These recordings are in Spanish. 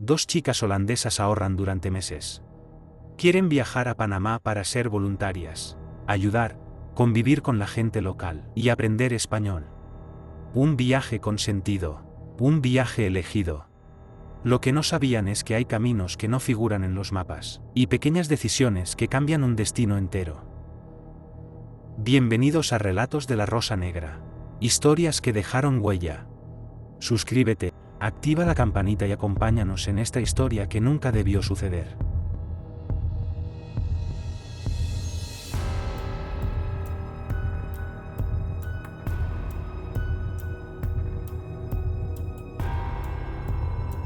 Dos chicas holandesas ahorran durante meses. Quieren viajar a Panamá para ser voluntarias, ayudar, convivir con la gente local y aprender español. Un viaje con sentido, un viaje elegido. Lo que no sabían es que hay caminos que no figuran en los mapas, y pequeñas decisiones que cambian un destino entero. Bienvenidos a Relatos de la Rosa Negra. Historias que dejaron huella. Suscríbete, activa la campanita y acompáñanos en esta historia que nunca debió suceder.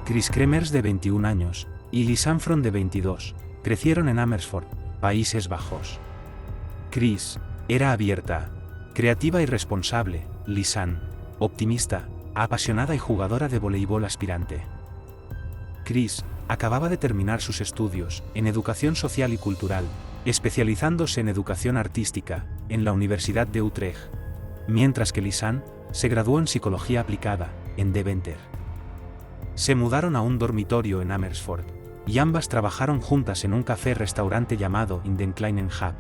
Chris Kremers, de 21 años, y Lisanne From, de 22, crecieron en Amersfoort, Países Bajos. Chris era abierta, creativa y responsable. Lisanne, optimista, apasionada y jugadora de voleibol aspirante. Chris acababa de terminar sus estudios en educación social y cultural, especializándose en educación artística en la Universidad de Utrecht, mientras que Lisanne se graduó en psicología aplicada en Deventer. Se mudaron a un dormitorio en Amersfoort, y ambas trabajaron juntas en un café-restaurante llamado In den Kleinen Hub.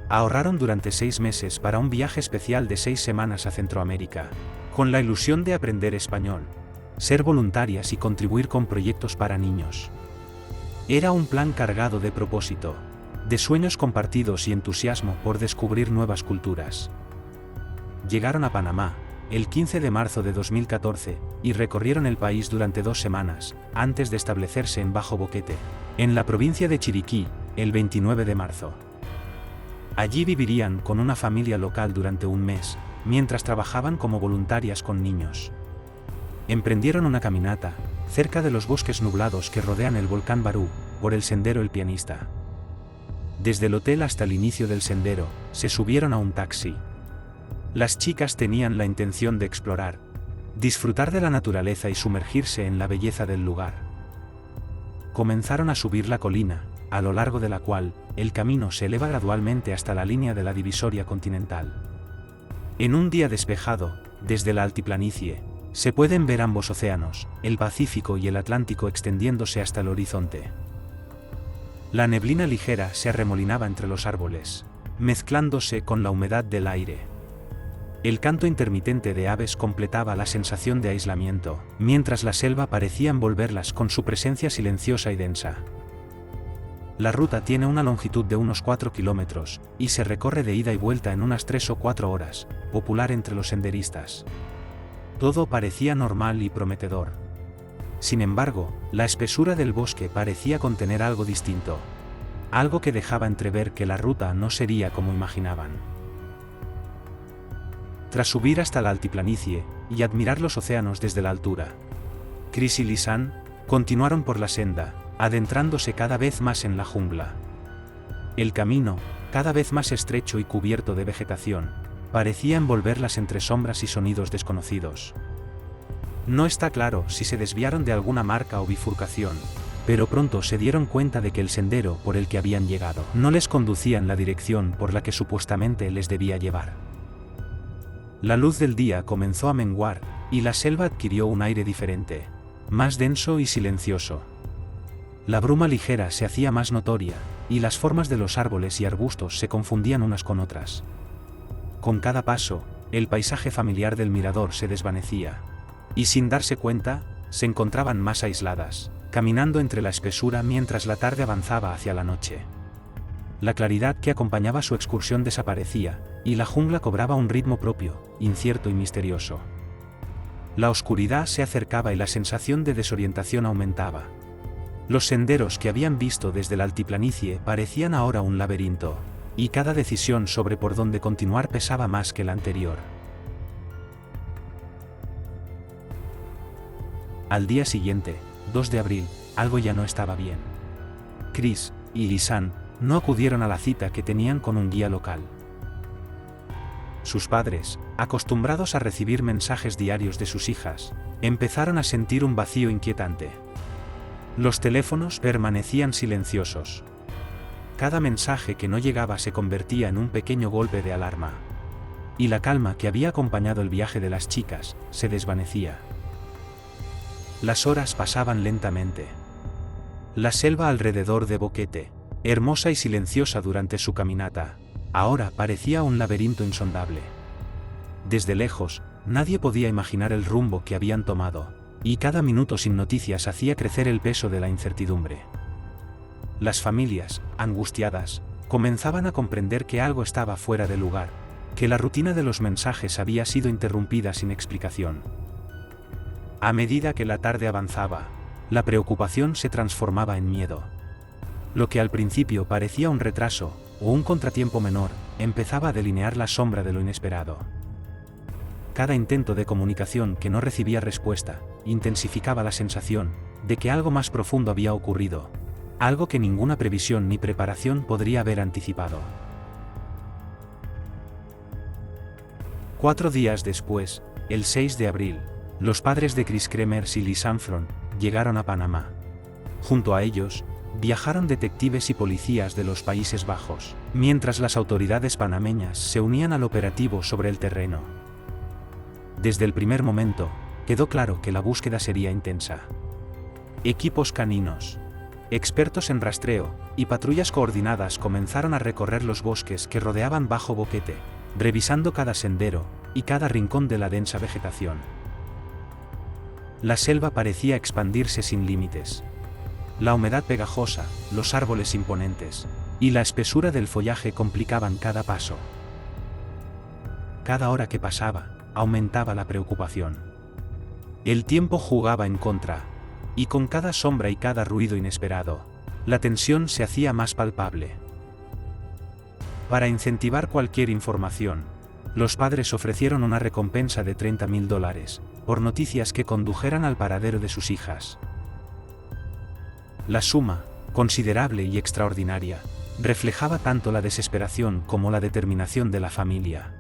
Ahorraron durante 6 meses para un viaje especial de 6 semanas a Centroamérica, con la ilusión de aprender español, ser voluntarias y contribuir con proyectos para niños. Era un plan cargado de propósito, de sueños compartidos y entusiasmo por descubrir nuevas culturas. Llegaron a Panamá el 15 de marzo de 2014, y recorrieron el país durante 2 semanas, antes de establecerse en Bajo Boquete, en la provincia de Chiriquí, el 29 de marzo. Allí vivirían con una familia local durante un mes, mientras trabajaban como voluntarias con niños. Emprendieron una caminata, cerca de los bosques nublados que rodean el volcán Barú, por el sendero El Pianista. Desde el hotel hasta el inicio del sendero, se subieron a un taxi. Las chicas tenían la intención de explorar, disfrutar de la naturaleza y sumergirse en la belleza del lugar. Comenzaron a subir la colina, a lo largo de la cual, el camino se eleva gradualmente hasta la línea de la divisoria continental. En un día despejado, desde la altiplanicie, se pueden ver ambos océanos, el Pacífico y el Atlántico, extendiéndose hasta el horizonte. La neblina ligera se arremolinaba entre los árboles, mezclándose con la humedad del aire. El canto intermitente de aves completaba la sensación de aislamiento, mientras la selva parecía envolverlas con su presencia silenciosa y densa. La ruta tiene una longitud de unos 4 kilómetros, y se recorre de ida y vuelta en unas 3 o 4 horas, popular entre los senderistas. Todo parecía normal y prometedor. Sin embargo, la espesura del bosque parecía contener algo distinto. Algo que dejaba entrever que la ruta no sería como imaginaban. Tras subir hasta la altiplanicie, y admirar los océanos desde la altura, Chris y Lisanne continuaron por la senda, adentrándose cada vez más en la jungla. El camino, cada vez más estrecho y cubierto de vegetación, parecía envolverlas entre sombras y sonidos desconocidos. No está claro si se desviaron de alguna marca o bifurcación, pero pronto se dieron cuenta de que el sendero por el que habían llegado no les conducía en la dirección por la que supuestamente les debía llevar. La luz del día comenzó a menguar, y la selva adquirió un aire diferente, más denso y silencioso. La bruma ligera se hacía más notoria, y las formas de los árboles y arbustos se confundían unas con otras. Con cada paso, el paisaje familiar del mirador se desvanecía, y sin darse cuenta, se encontraban más aisladas, caminando entre la espesura mientras la tarde avanzaba hacia la noche. La claridad que acompañaba su excursión desaparecía, y la jungla cobraba un ritmo propio, incierto y misterioso. La oscuridad se acercaba y la sensación de desorientación aumentaba. Los senderos que habían visto desde la altiplanicie parecían ahora un laberinto, y cada decisión sobre por dónde continuar pesaba más que la anterior. Al día siguiente, 2 de abril, algo ya no estaba bien. Chris y Lisanne no acudieron a la cita que tenían con un guía local. Sus padres, acostumbrados a recibir mensajes diarios de sus hijas, empezaron a sentir un vacío inquietante. Los teléfonos permanecían silenciosos. Cada mensaje que no llegaba se convertía en un pequeño golpe de alarma. Y la calma que había acompañado el viaje de las chicas se desvanecía. Las horas pasaban lentamente, La selva alrededor de Boquete, hermosa y silenciosa durante su caminata, ahora parecía un laberinto insondable. Desde lejos, nadie podía imaginar el rumbo que habían tomado, y cada minuto sin noticias hacía crecer el peso de la incertidumbre. Las familias, angustiadas, comenzaban a comprender que algo estaba fuera de lugar, que la rutina de los mensajes había sido interrumpida sin explicación. A medida que la tarde avanzaba, la preocupación se transformaba en miedo. Lo que al principio parecía un retraso, o un contratiempo menor, empezaba a delinear la sombra de lo inesperado. Cada intento de comunicación que no recibía respuesta, intensificaba la sensación de que algo más profundo había ocurrido, algo que ninguna previsión ni preparación podría haber anticipado. 4 días después, el 6 de abril, los padres de Chris Kremers y Liz Armstrong llegaron a Panamá. Junto a ellos, viajaron detectives y policías de los Países Bajos, mientras las autoridades panameñas se unían al operativo sobre el terreno. Desde el primer momento, quedó claro que la búsqueda sería intensa. Equipos caninos, expertos en rastreo, y patrullas coordinadas comenzaron a recorrer los bosques que rodeaban Bajo Boquete, revisando cada sendero y cada rincón de la densa vegetación. La selva parecía expandirse sin límites. La humedad pegajosa, los árboles imponentes, y la espesura del follaje complicaban cada paso. Cada hora que pasaba, aumentaba la preocupación. El tiempo jugaba en contra, y con cada sombra y cada ruido inesperado, la tensión se hacía más palpable. Para incentivar cualquier información, los padres ofrecieron una recompensa de $30,000 por noticias que condujeran al paradero de sus hijas. La suma, considerable y extraordinaria, reflejaba tanto la desesperación como la determinación de la familia.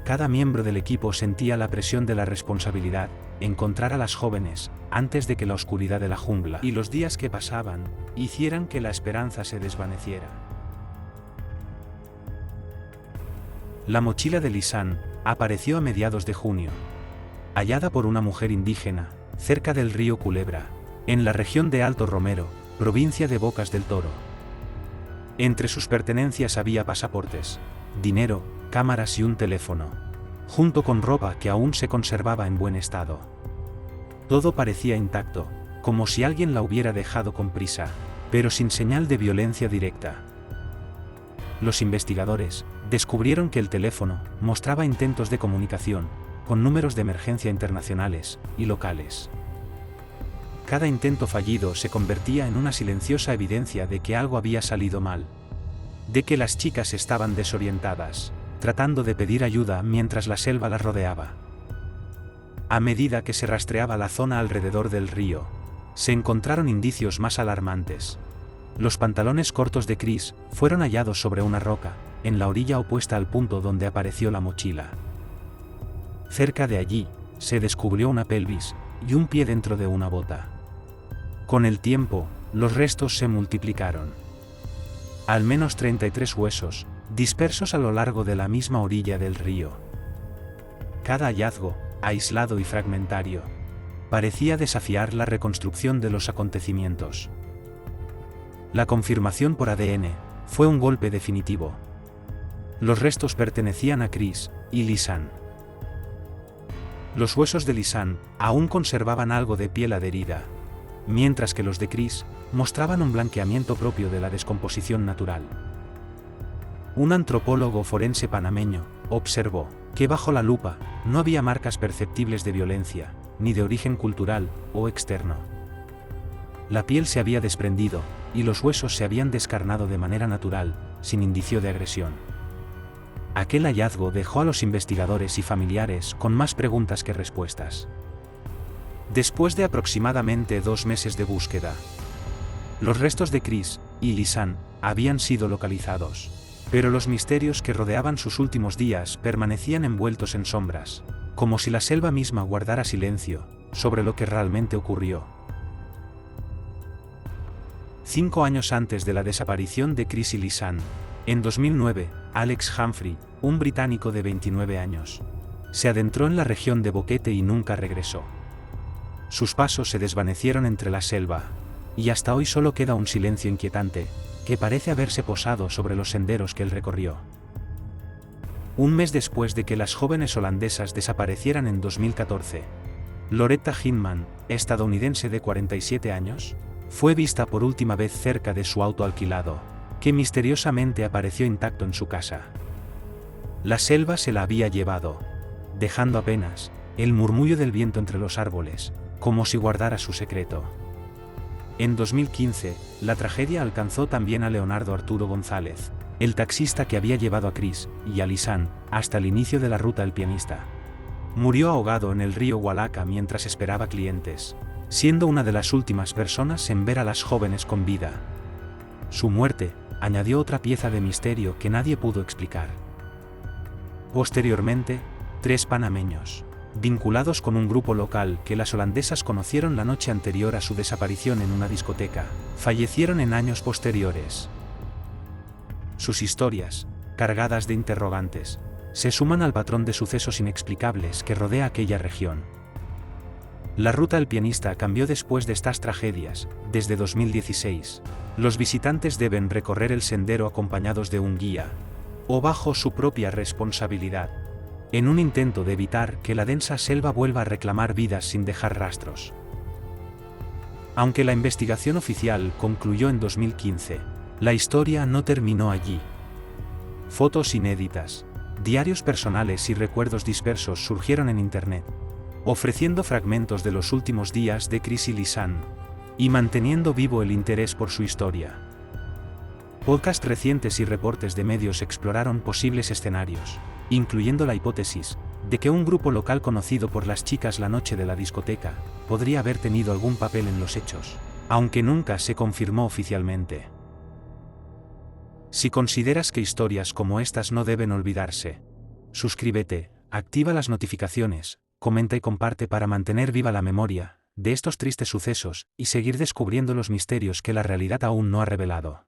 Cada miembro del equipo sentía la presión de la responsabilidad, encontrar a las jóvenes, antes de que la oscuridad de la jungla y los días que pasaban, hicieran que la esperanza se desvaneciera. La mochila de Lisanne apareció a mediados de junio, hallada por una mujer indígena, cerca del río Culebra, en la región de Alto Romero, provincia de Bocas del Toro. Entre sus pertenencias había pasaportes, dinero, cámaras y un teléfono, junto con ropa que aún se conservaba en buen estado. Todo parecía intacto, como si alguien la hubiera dejado con prisa, pero sin señal de violencia directa. Los investigadores descubrieron que el teléfono mostraba intentos de comunicación, con números de emergencia internacionales y locales. Cada intento fallido se convertía en una silenciosa evidencia de que algo había salido mal, de que las chicas estaban desorientadas, tratando de pedir ayuda mientras la selva las rodeaba. A medida que se rastreaba la zona alrededor del río, se encontraron indicios más alarmantes. Los pantalones cortos de Chris fueron hallados sobre una roca, en la orilla opuesta al punto donde apareció la mochila. Cerca de allí, se descubrió una pelvis y un pie dentro de una bota. Con el tiempo, los restos se multiplicaron. Al menos 33 huesos, dispersos a lo largo de la misma orilla del río. Cada hallazgo, aislado y fragmentario, parecía desafiar la reconstrucción de los acontecimientos. La confirmación por ADN fue un golpe definitivo. Los restos pertenecían a Chris y Lisanne. Los huesos de Lisanne aún conservaban algo de piel adherida, mientras que los de Chris mostraban un blanqueamiento propio de la descomposición natural. Un antropólogo forense panameño observó que bajo la lupa no había marcas perceptibles de violencia, ni de origen cultural o externo. La piel se había desprendido, y los huesos se habían descarnado de manera natural, sin indicio de agresión. Aquel hallazgo dejó a los investigadores y familiares con más preguntas que respuestas. Después de aproximadamente 2 meses de búsqueda, los restos de Chris y Lisanne habían sido localizados, pero los misterios que rodeaban sus últimos días permanecían envueltos en sombras, como si la selva misma guardara silencio sobre lo que realmente ocurrió. 5 años antes de la desaparición de Chris y Lisanne, en 2009, Alex Humphrey, un británico de 29 años, se adentró en la región de Boquete y nunca regresó. Sus pasos se desvanecieron entre la selva, y hasta hoy solo queda un silencio inquietante, que parece haberse posado sobre los senderos que él recorrió. Un mes después de que las jóvenes holandesas desaparecieran en 2014, Loretta Hinman, estadounidense de 47 años, fue vista por última vez cerca de su auto alquilado, que misteriosamente apareció intacto en su casa. La selva se la había llevado, dejando apenas el murmullo del viento entre los árboles, como si guardara su secreto. En 2015, la tragedia alcanzó también a Leonardo Arturo González, el taxista que había llevado a Chris y a Lisanne hasta el inicio de la ruta del pianista. Murió ahogado en el río Hualaca mientras esperaba clientes, siendo una de las últimas personas en ver a las jóvenes con vida. Su muerte añadió otra pieza de misterio que nadie pudo explicar. Posteriormente, 3 panameños, vinculados con un grupo local que las holandesas conocieron la noche anterior a su desaparición en una discoteca, fallecieron en años posteriores. Sus historias, cargadas de interrogantes, se suman al patrón de sucesos inexplicables que rodea aquella región. La ruta del pianista cambió después de estas tragedias. Desde 2016, los visitantes deben recorrer el sendero acompañados de un guía, o bajo su propia responsabilidad, en un intento de evitar que la densa selva vuelva a reclamar vidas sin dejar rastros. Aunque la investigación oficial concluyó en 2015, la historia no terminó allí. Fotos inéditas, diarios personales y recuerdos dispersos surgieron en Internet, ofreciendo fragmentos de los últimos días de Chris y Lisanne, y manteniendo vivo el interés por su historia. Podcasts recientes y reportes de medios exploraron posibles escenarios, incluyendo la hipótesis de que un grupo local conocido por las chicas la noche de la discoteca podría haber tenido algún papel en los hechos, aunque nunca se confirmó oficialmente. Si consideras que historias como estas no deben olvidarse, suscríbete, activa las notificaciones, comenta y comparte para mantener viva la memoria de estos tristes sucesos y seguir descubriendo los misterios que la realidad aún no ha revelado.